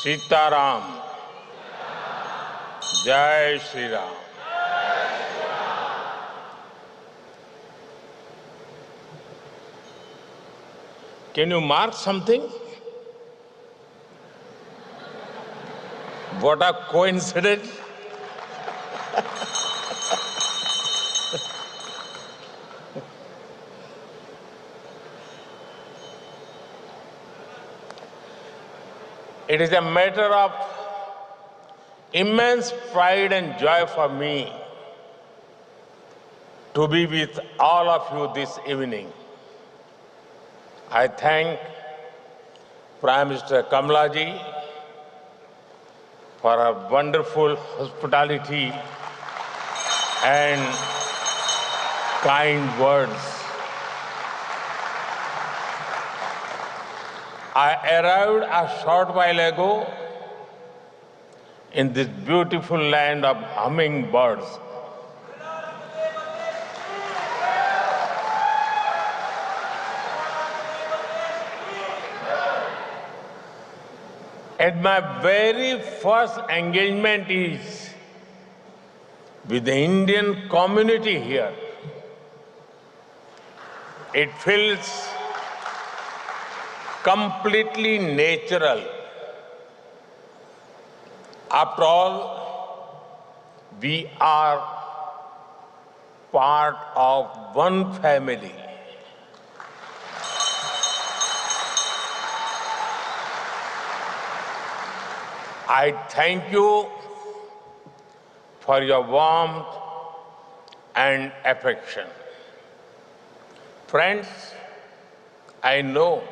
सीताराम। जय Shri Ram. Can you mark something? What a coincidence. It is a matter of immense pride and joy for me to be with all of you this evening. I thank Prime Minister Kamala ji for her wonderful hospitality and kind words. I arrived a short while ago in this beautiful land of hummingbirds. And my very first engagement is with the Indian community here. It feels completely natural. After all, we are part of one family. I thank you for your warmth and affection. Friends, I know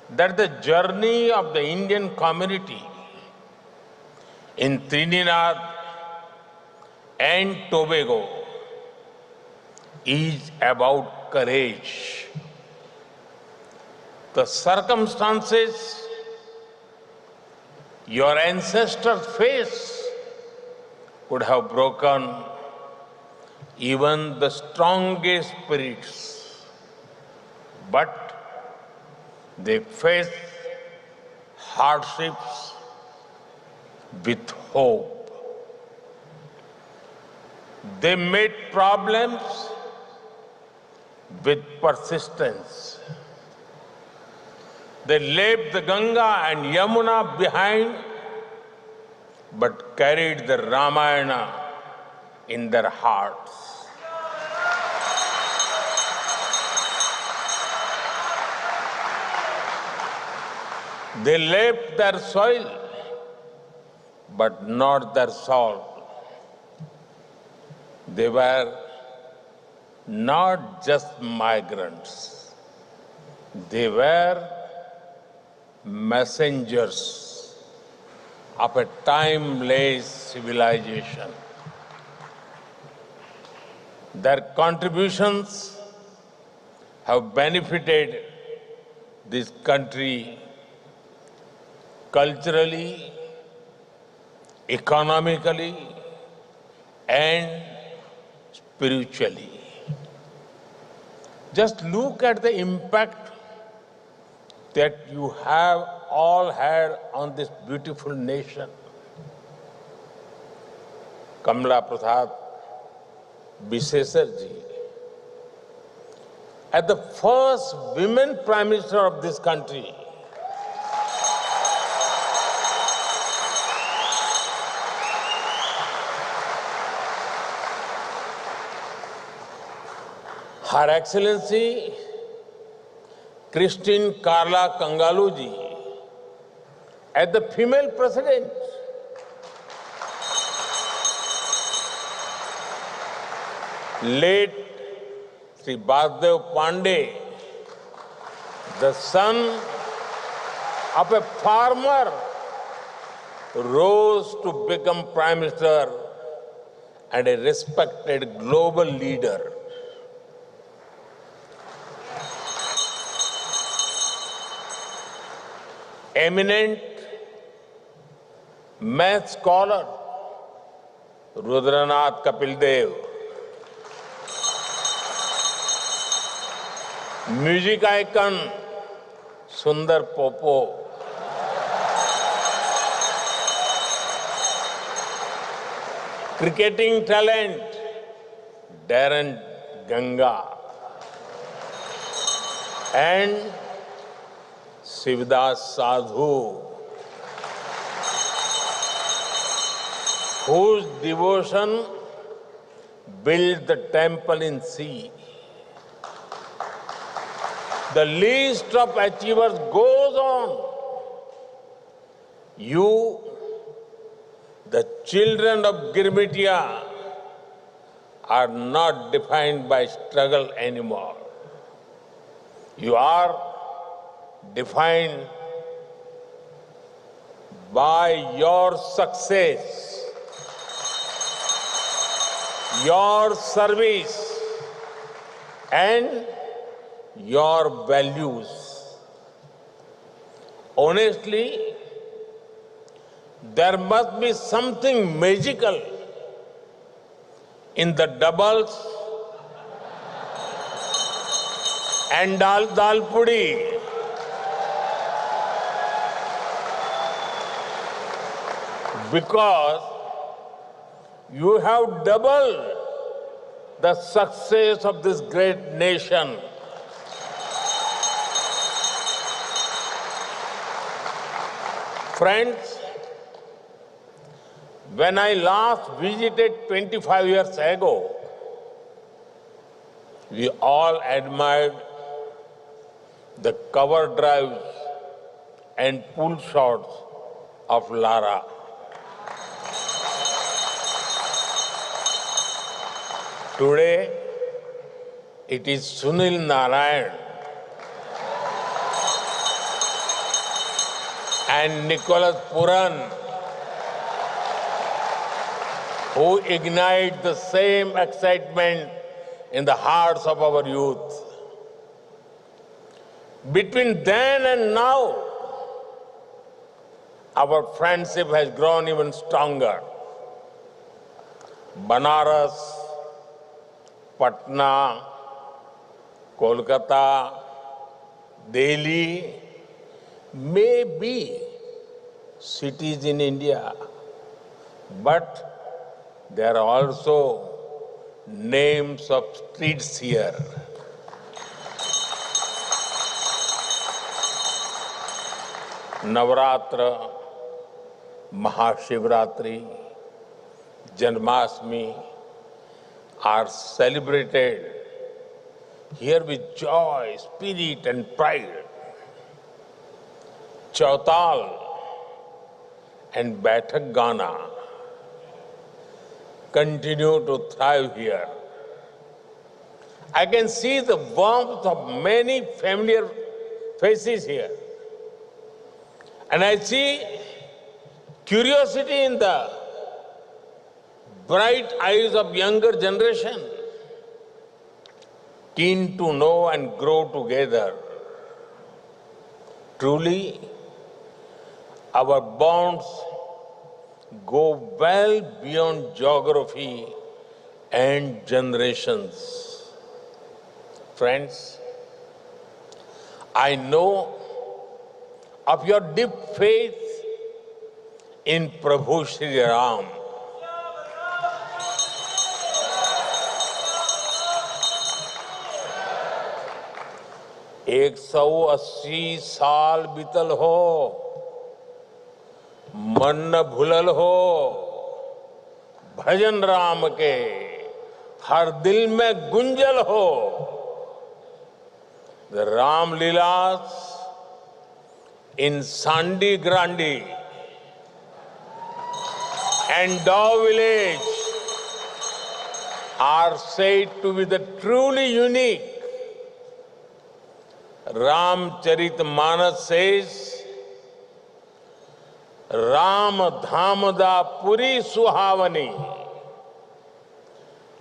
that the journey of the Indian community in Trinidad and Tobago is about courage. The circumstances your ancestors faced would have broken even the strongest spirits, but they faced hardships with hope. They met problems with persistence. They left the Ganga and Yamuna behind, but carried the Ramayana in their hearts. They left their soil, but not their soul. They were not just migrants. They were messengers of a timeless civilization. Their contributions have benefited this country culturally, economically, and spiritually. Just look at the impact that you have all had on this beautiful nation. Kamala Prasad Bisesar ji, as the first women Prime Minister of this country, Her Excellency Christine Carla Kangalu ji, as the female president, late Sri Basdev Pandey, the son of a farmer, rose to become Prime Minister and a respected global leader. Eminent math scholar Rudranath Kapil Dev, music icon Sundar Popo, cricketing talent Darren Ganga, and Shivdas Sadhu, whose devotion built the temple in sea. The list of achievers goes on. You, the children of Girmitia, are not defined by struggle anymore. You are defined by your success, your service, and your values. Honestly, there must be something magical in the doubles and dal pudi, because you have doubled the success of this great nation. Friends, when I last visited 25 years ago, we all admired the cover drives and pull shots of Lara. Today, it is Sunil Narayan and Nicholas Puran who ignite the same excitement in the hearts of our youth. Between then and now, our friendship has grown even stronger. Banaras, Patna, Kolkata, Delhi may be cities in India, but there are also names of streets here. Navratra, Mahashivratri, Janmashtami are celebrated here with joy, spirit and pride. Chautal and Baithak Gana continue to thrive here. I can see the warmth of many familiar faces here. And I see curiosity in the bright eyes of younger generation, keen to know and grow together. Truly, our bonds go well beyond geography and generations. Friends, I know of your deep faith in Prabhu Shri Ram. एक 180 साल बीतल हो, मन न भूलल हो, भजन राम के हर दिल में गुंजल हो. The Ram Leelas in Sandi Grandi and Dow village are said to be the truly unique. Ramcharitmanas says, Ram Dhamda Puri Suhavani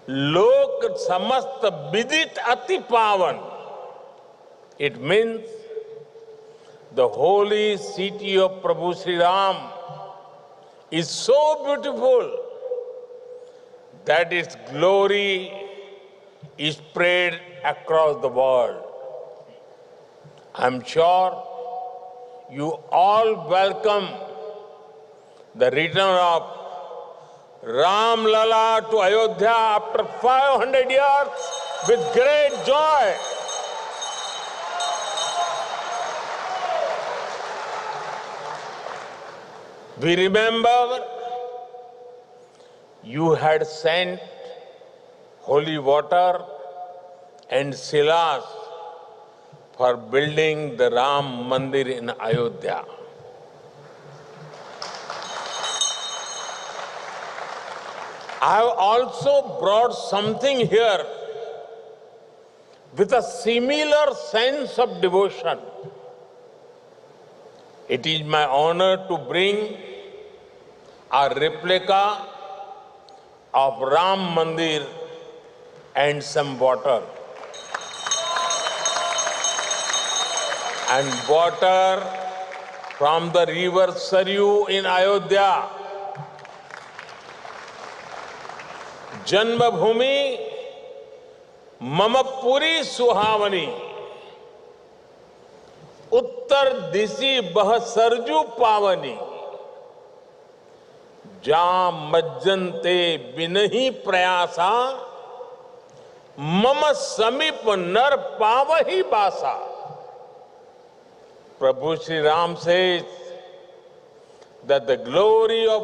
Lok Samast Vidit Ati Pavan. It means the holy city of Prabhu Sri Ram is so beautiful that its glory is spread across the world. I'm sure you all welcome the return of Ram Lala to Ayodhya after 500 years with great joy. We remember you had sent holy water and silas for building the Ram Mandir in Ayodhya. I have also brought something here with a similar sense of devotion. It is my honor to bring a replica of Ram Mandir and some water. And water from the river Saryu in Ayodhya. Janmabhumi Mamapuri Suhavani. उत्तर दिशि बह सरजू पावनी, जा मज्जनते बिनहि प्रयासा, मम समीप नर पावहि बासा. Prabhu Sri Ram says that the glory of